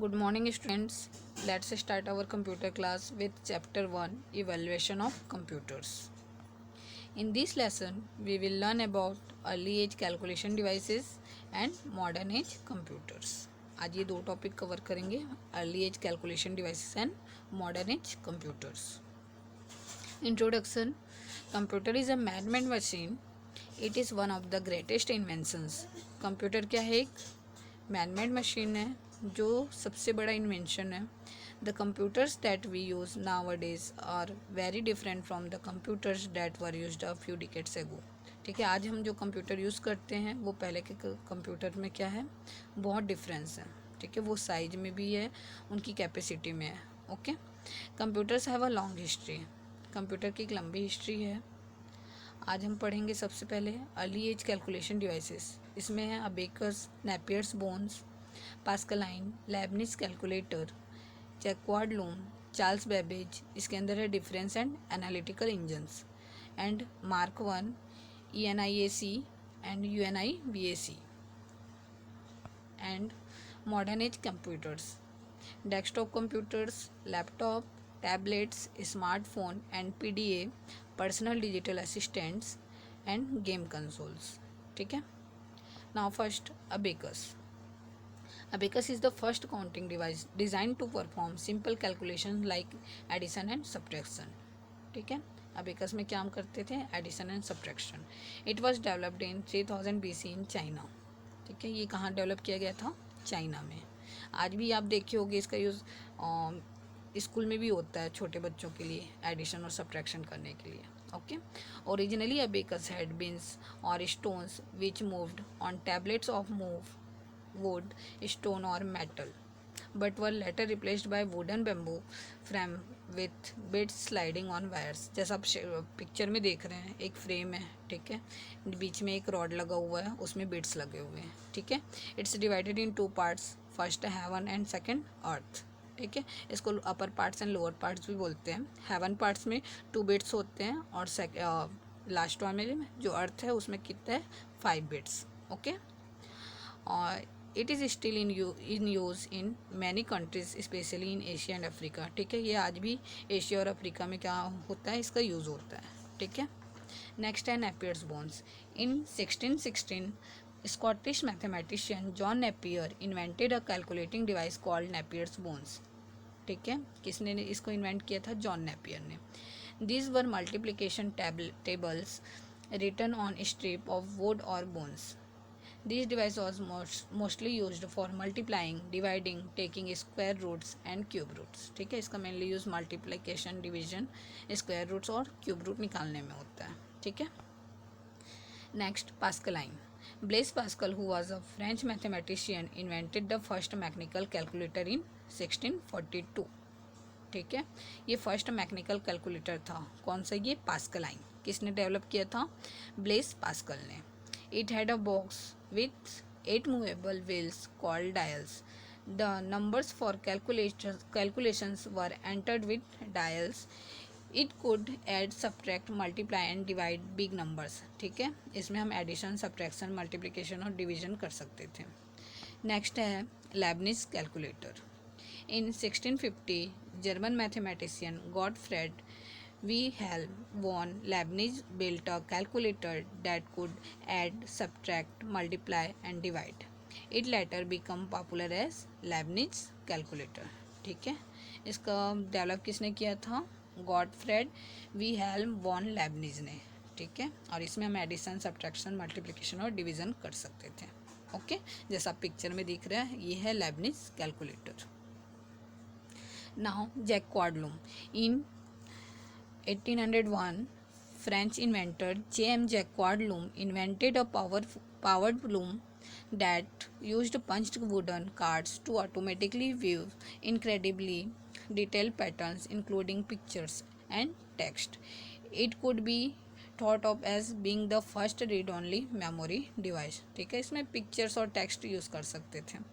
Good morning, students. Let's start our computer class with chapter 1 Evaluation of Computers. In this lesson, we will learn about early age calculation devices and modern age computers. आज ये दो topic cover करेंगे, early as calculation devices and modern age computers. Introduction. Computer is a man-made machine. It is one of the greatest inventions. Computer क्या है? एक man-made machine है जो सबसे बड़ा इन्वेंशन है. The computers that we use nowadays are very different from the computers that were used a few decades ago. ठीक है, आज हम जो कंप्यूटर यूज़ करते हैं वो पहले के कंप्यूटर में क्या है, बहुत डिफरेंस है. ठीक है, वो साइज में भी है, उनकी कैपेसिटी में है. Okay. Computers have a long history. Computer की एक लंबी हिस्ट्री है. आज हम पढ़ेंगे सबसे पहले अर्ली एज कैलकुलेशन डिवाइसेस. इसमें है abacus, Napier's bones, Pascaline, Lebanese calculator, jacquard loom, Charles Babbage. इसके अंदर है difference and analytical engines and mark 1, ENIAC and UNIVAC. And modern age computers, desktop computers, laptop, tablets, smartphone and PDA, personal digital assistants end game consoles. ठीक है. Now first abacus. Abacus is the first counting device designed to perform simple calculations like addition and subtraction. ठीक है, abacus में क्या हम करते थे? Addition and subtraction. It was developed in 3000 BC in China. ठीक है, ये कहाँ डेवलप किया गया था? चाइना में. आज भी आप देखे होंगे इसका यूज़ स्कूल में भी होता है छोटे बच्चों के लिए एडिशन और सब्ट्रैक्शन करने के लिए. Okay. Originally abacus had beans और stones which moved on tablets of move wood, stone or metal, but were later replaced by wooden bamboo frame with bits sliding on wires. जैसा आप picture में देख रहे हैं, एक फ्रेम है. ठीक है, बीच में एक रॉड लगा हुआ है, उसमें बिट्स लगे हुए हैं. ठीक है. It's divided in 2 parts, first heaven and second earth. ठीक है, इसको upper parts and lower parts भी बोलते हैं. हेवन पार्ट्स में 2 बिट्स होते हैं और लास्ट वाले में जो अर्थ है उसमें कितना है? 5 बिट्स. ओके. और it is still in use in many countries specially in Asia and Africa. ठीक है, ये आज भी एशिया और अफ्रीका में क्या होता है? इसका यूज़ होता है. ठीक है. नेक्स्ट है Napier's bones. In 1616 Scottish mathematician John Napier invented a calculating device called Napier's bones. ठीक है, किसने इसको इन्वेंट किया था? जॉन नेपियर ने. These were multiplication tables written on strip of wood और bones. This device was mostly used for multiplying, dividing, taking square roots and cube roots. ठीक है, इसका mainly use multiplication, division, square roots और cube root निकालने में होता है. ठीक है. Next Pascaline. Blaise Pascal who was a French mathematician invented the first mechanical calculator in 1642. ठीक है, ये फर्स्ट मैकेनिकल कैलकुलेटर था. कौन सा? ये पास्कलाइन. किसने डेवलप किया था? ब्लेस पास्कल ने. It had a box with 8 movable wheels called dials. The numbers for calculations were entered with dials. It could add, subtract, multiply and divide big numbers. ठीक है, इसमें हम एडिशन, सब्ट्रैक्शन, मल्टीप्लिकेशन और division कर सकते थे. Next है Leibniz calculator. In 1650 German mathematician Gottfried Wilhelm von Leibniz built a calculator that could add, subtract, multiply and divide. It later became popular as Leibniz calculator. ठीक है, इसका develop किसने किया था? गॉटफ्रेड विहेल्म वॉन लेबनिज ने. ठीक है, और इसमें हम एडिशन, सब्ट्रैक्शन, मल्टीप्लिकेशन और डिवीज़न कर सकते थे. ओके, जैसा पिक्चर में दिख रहा है, ये है Leibniz calculator. Now Jacquard loom. In 1801, French inventor J.M. Jacquard Loom invented a powered loom that used punched wooden cards to automatically weave incredibly detailed patterns, including pictures and text. It could be thought of as being the first read-only memory device. ठीक है, इसमें pictures और text use कर सकते थे.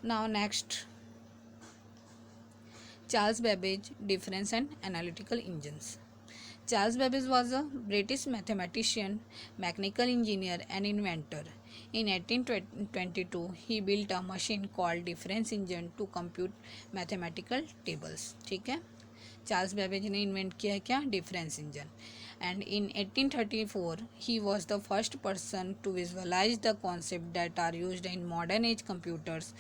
Now next, Charles Babbage, difference and analytical engines. Charles Babbage was a British mathematician, mechanical engineer, and inventor. In 1822, he built a machine called difference engine to compute mathematical tables. ठीक है, Charles Babbage ने invent किया है क्या, difference engine. And in 1834, he was the first person to visualize the concept that are used in modern age computers,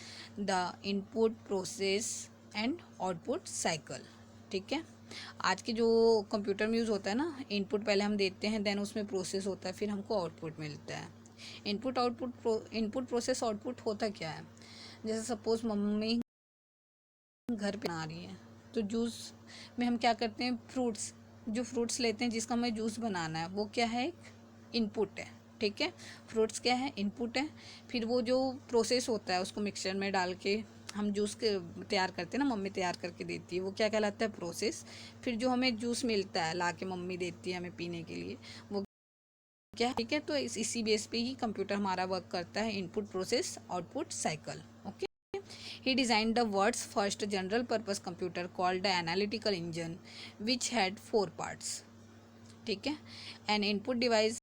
the input process and output cycle. ठीक है, आज के जो कंप्यूटर में यूज़ होता है ना, इनपुट पहले हम देते हैं, देन उसमें प्रोसेस होता है, फिर हमको आउटपुट मिलता है. इनपुट प्रोसेस आउटपुट होता क्या है, जैसे सपोज मम्मी घर पे बना रही है, तो जूस में हम क्या करते हैं, फ्रूट्स लेते हैं जिसका हमें जूस बनाना है, वो क्या है, एक इनपुट है. ठीक है, फ्रूट्स क्या है, इनपुट है. फिर वो जो प्रोसेस होता है उसको मिक्सचर में डाल के हम जूस के तैयार करते हैं ना, मम्मी तैयार करके देती है, वो क्या कहलाता है, प्रोसेस. फिर जो हमें जूस मिलता है ला के मम्मी देती है हमें पीने के लिए, वो क्या. ठीक है, तो इसी बेस पे ही कंप्यूटर हमारा वर्क करता है, input process output cycle. Okay. He designed the world's first general purpose computer called the analytical engine, which had 4 parts. ठीक है, an input device,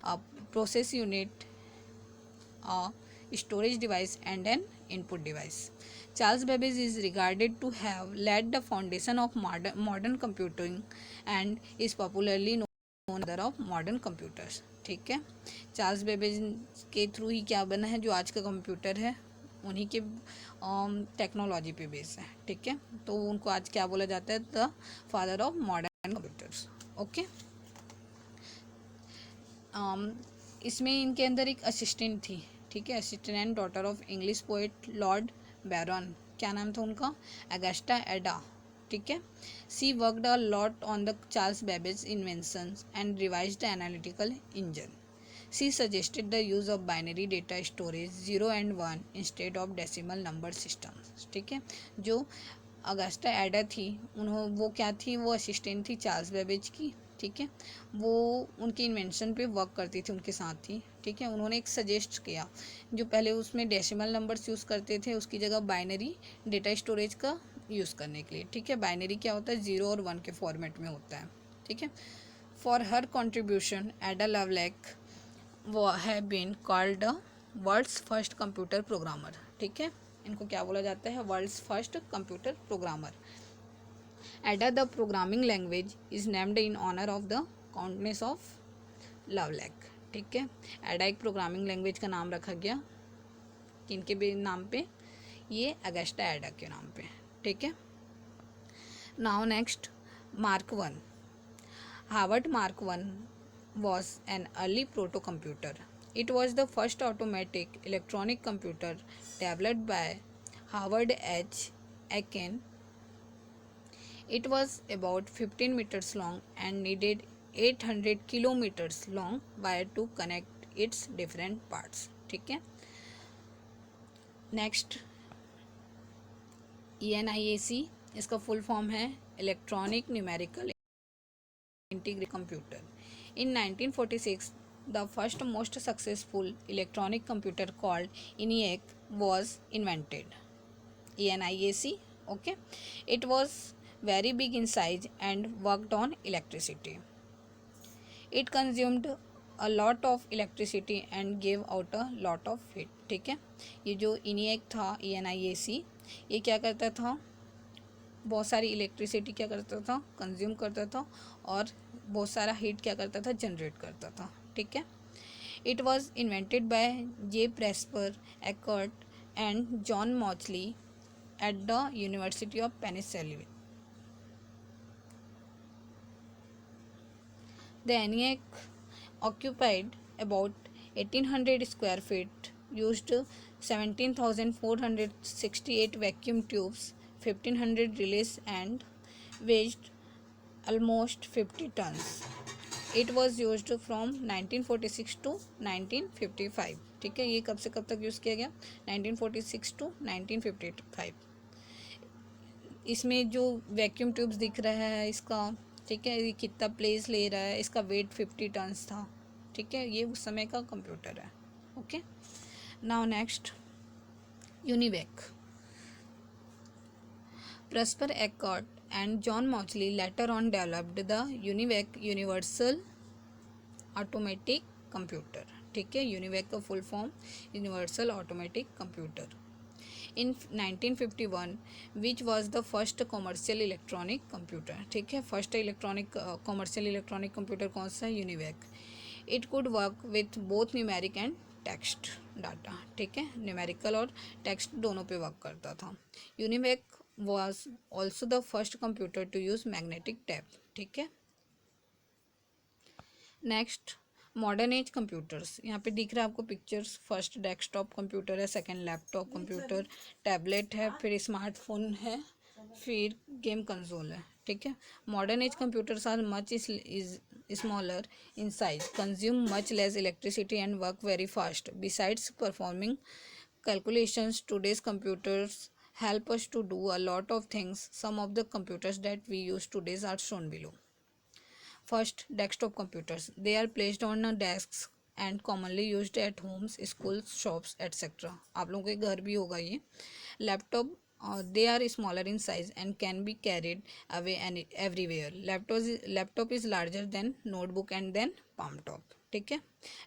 a process unit, a storage device and an input device. Charles Babbage is regarded to have laid the foundation of modern computing and is popularly known as the father of modern computers. ठीक है, Charles Babbage के through ही क्या बना है जो आज का computer है, उन्हीं के टेक्नोलॉजी पे बेस है. ठीक है, तो उनको आज क्या बोला जाता है, the father of modern computers. Okay. इसमें इनके अंदर एक असिस्टेंट थी. ठीक है, assistant and daughter of English poet Lord Byron, क्या नाम था उनका, अगस्टा एडा. ठीक है, she worked a lot on the Charles Babbage inventions and revised the analytical engine. She suggested the use of binary data storage 0 and 1 instead of decimal number systems. ठीक है, जो Agusta एडा थी, वो क्या थी, वो असिस्टेंट थी चार्ल्स बेबेज की. ठीक है, वो उनकी इन्वेंशन पे वर्क करती थी उनके साथ ही. ठीक है, उन्होंने एक सजेस्ट किया, जो पहले उसमें डेसिमल नंबर्स यूज़ करते थे उसकी जगह बाइनरी डेटा स्टोरेज का यूज़ करने के लिए. ठीक है, बाइनरी क्या होता है, 0 और 1 के फॉर्मेट में होता है. ठीक है, for her contribution Ada Lovelace have been called the world's first computer programmer. ठीक है, इनको क्या बोला जाता है, world's first computer programmer. Ada the programming language is named in honour of the countess of Lovelace. ठीक है, एडा एक प्रोग्रामिंग लैंग्वेज का नाम रखा गया, किनके भी नाम पे, ये अगस्टा एडा के नाम पे. ठीक है. Now next, mark 1. Harvard mark 1 was an early proto-computer. It was the first automatic electronic computer developed by Howard H. Aiken. It was about 15 meters long and needed 800 kilometers long wire to connect its different parts. ठीक है. Next, ENIAC, इसका full form है electronic numerical integrated computer. In 1946, the first most successful electronic computer called ENIAC was invented. ENIAC, okay. It was very big in size and worked on electricity. It consumed a lot of electricity and gave out a lot of heat. ठीक है, ये जो ENIAC था, ENIAC, ये क्या करता था, बहुत सारी इलेक्ट्रिसिटी क्या करता था, कंज्यूम करता था, और बहुत सारा हीट क्या करता था, जनरेट करता था. ठीक है. It was invented by J Presper Eckert and John Mauchly at the university of Pennsylvania. The ENIAC occupied about 1800 square feet, used 17,468 vacuum tubes, 1,500 relays and weighed almost 50 tons. It was used from 1946 to 1955. ठीक है, ये कब से कब तक use किया गया, 1946 to 1955. इसमें जो वैक्यूम ट्यूब्स दिख रहा है इसका, ठीक है, ये कितना प्लेस ले रहा है, इसका वेट 50 टन्स था. ठीक है, ये उस समय का कंप्यूटर है. Okay. Now next, UNIVAC. Presper Eckert and John Mauchly later on developed the UNIVAC universal automatic computer. ठीक है, यूनिवैक का full form universal automatic computer. In 1951 which was the first commercial electronic computer. ठीक है, first electronic commercial electronic computer कौन सा है? UNIVAC. It could work with both numeric and text data. ठीक है, न्यूमेरिकल और टेक्स्ट दोनों पे वर्क करता था. UNIVAC was also the first computer to use magnetic tape. ठीक है. Next modern age computers. यहाँ पे दिख रहा है आपको पिक्चर्स. फर्स्ट डेस्कटॉप कंप्यूटर है, सेकंड लैपटॉप कंप्यूटर, टैबलेट है, फिर स्मार्टफोन है, फिर गेम कंसोल है. ठीक है. Modern age computers are much is smaller in size, consume much less electricity and work very fast. Besides performing calculations, today's computers help us to do a lot of things. Some of the computers that we use today are shown below. First, desktop computers. They are placed on desks and commonly used at homes, schools, shops, etc. आप लोगों के घर भी होगा ये. Laptop, they are smaller in size and can be carried away and everywhere. Laptop is larger than notebook and then palm top. ठीक है.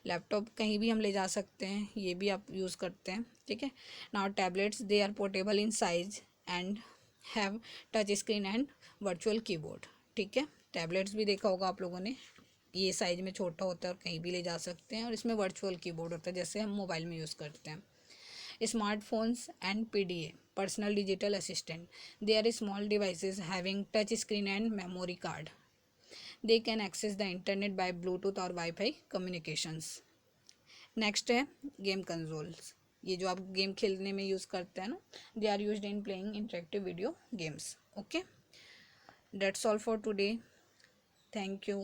Laptop कहीं भी हम ले जा सकते हैं, ये भी आप यूज़ करते हैं. ठीक है. Now tablets, they are portable in size and have touch screen and virtual keyboard. ठीक है. टैबलेट्स भी देखा होगा आप लोगों ने, ये साइज में छोटा होता है और कहीं भी ले जा सकते हैं, और इसमें वर्चुअल कीबोर्ड होता है जैसे हम मोबाइल में यूज़ करते हैं. Smartphones and PDA, personal digital assistant. They are small devices having touch screen and memory card. They can access the internet by bluetooth और वाईफाई कम्युनिकेशंस. नेक्स्ट है गेम कंसोल्स. ये जो आप गेम खेलने में यूज़ करते हैं ना, they are used in playing interactive video games. Okay, that's all for today. Thank you.